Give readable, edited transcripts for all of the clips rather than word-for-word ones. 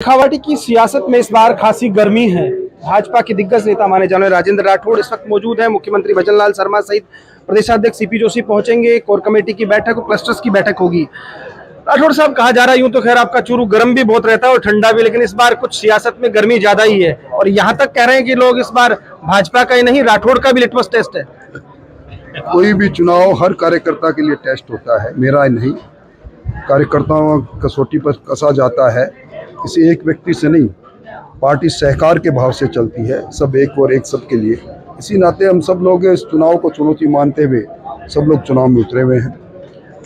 शेखावाटी की सियासत में इस बार खासी गर्मी है। भाजपा के दिग्गज नेता माने जाने वाले राजेंद्र राठौड़ इस वक्त मौजूद है। मुख्यमंत्री भजनलाल शर्मा सहित प्रदेशाध्यक्ष सीपी जोशी पहुंचेंगे। कोर कमेटी की बैठक और क्लस्टर्स की बैठक होगी। राठौड़ साहब, कहा जा रहा है यूं तो खैर आपका चूरू गर्म भी बहुत रहता है और ठंडा भी, लेकिन इस बार कुछ सियासत में गर्मी ज्यादा ही है और यहाँ तक कह रहे हैं कि लोग इस बार भाजपा का ही नहीं राठौड़ का भी लिटमस टेस्ट है। कोई भी चुनाव हर कार्यकर्ता के लिए टेस्ट होता है, मेरा नहीं। कार्यकर्ताओं कसौटी पर कसा जाता है, किसी एक व्यक्ति से नहीं। पार्टी सहकार के भाव से चलती है, सब एक और एक सब के लिए। इसी नाते हम सब लोग इस चुनाव को चुनौती मानते हुए सब लोग चुनाव में उतरे हुए हैं।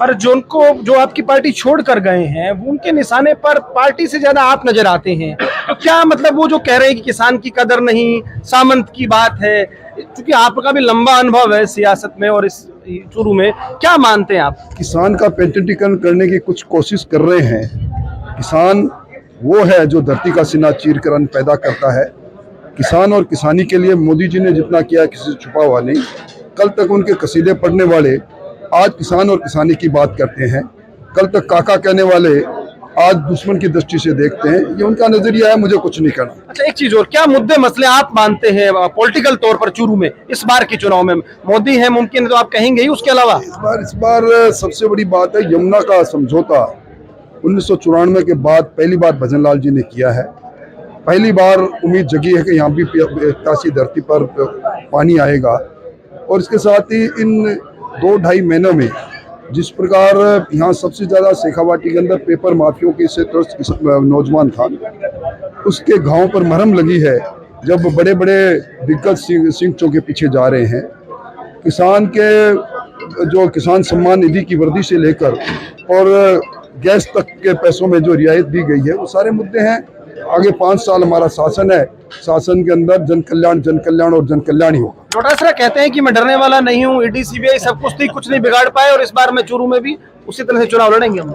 पर जो आपकी पार्टी छोड़ कर गए हैं वो उनके निशाने पर पार्टी से ज्यादा आप नजर आते हैं, तो क्या मतलब वो जो कह रहे हैं कि किसान की कदर नहीं, सामंत की बात है, क्योंकि आपका भी लंबा अनुभव है सियासत में और इस चूरू में, क्या मानते हैं आप? किसान का पेंटिटीकरण करने की कुछ कोशिश कर रहे हैं। किसान वो है जो धरती का सीना चीर कर अन्न पैदा करता है। किसान और किसानी के लिए मोदी जी ने जितना किया किसी से छुपा हुआ नहीं। कल तक उनके कसीदे पढ़ने वाले आज किसान और किसानी की बात करते हैं, कल तक काका कहने वाले आज दुश्मन की दृष्टि से देखते हैं। ये उनका नजरिया है, मुझे कुछ नहीं करना। अच्छा, एक चीज और, क्या मुद्दे मसले आप मानते हैं पॉलिटिकल तौर पर चूरू में इस बार के चुनाव में? मोदी है मुमकिन तो आप कहेंगे ही, उसके अलावा इस बार सबसे बड़ी बात है यमुना का समझौता। 1994 के बाद पहली बार भजनलाल जी ने किया है। पहली बार उम्मीद जगी है कि यहाँ भी प्यासी धरती पर पानी आएगा। और इसके साथ ही इन 2-2.5 महीनों में जिस प्रकार यहाँ सबसे ज़्यादा शेखावाटी के अंदर पेपर माफियों के से नौजवान था, उसके घावों पर मरहम लगी है। जब बड़े बड़े दिग्गज सिंचों के पीछे जा रहे हैं, किसान के जो किसान सम्मान निधि की वर्दी से लेकर और गैस तक के पैसों में जो रियायत दी गई है, वो सारे मुद्दे हैं। आगे 5 साल हमारा शासन है, शासन के अंदर जन कल्याण और जन कल्याण ही होगा। डोटासरा कहते हैं कि मैं डरने वाला नहीं हूँ, ईडी सीबीआई सब कुछ थी, कुछ नहीं बिगाड़ पाए और इस बार मैं चूरू में भी उसी तरह से चुनाव लड़ेंगे हम।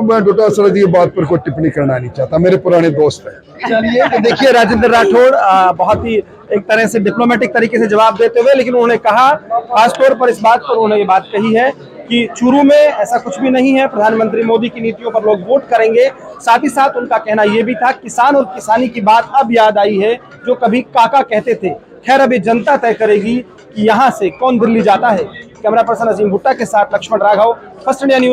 मैं डोटासरा की बात पर कोई टिप्पणी करना नहीं चाहता, मेरे पुराने दोस्त हैं। चलिए, तो देखिए राजेंद्र राठौड़ बहुत ही एक तरह से डिप्लोमेटिक तरीके से जवाब देते हुए, लेकिन उन्होंने कहा, खासतौर पर इस बात पर उन्होंने ये बात कही है कि चूरू में ऐसा कुछ भी नहीं है, प्रधानमंत्री मोदी की नीतियों पर लोग वोट करेंगे। साथ ही साथ उनका कहना यह भी था, किसान और किसानी की बात अब याद आई है जो कभी काका कहते थे। खैर, अभी जनता तय करेगी कि यहाँ से कौन दिल्ली जाता है। कैमरा पर्सन अजीम भुट्टा के साथ Lakshman Raghav, first India news.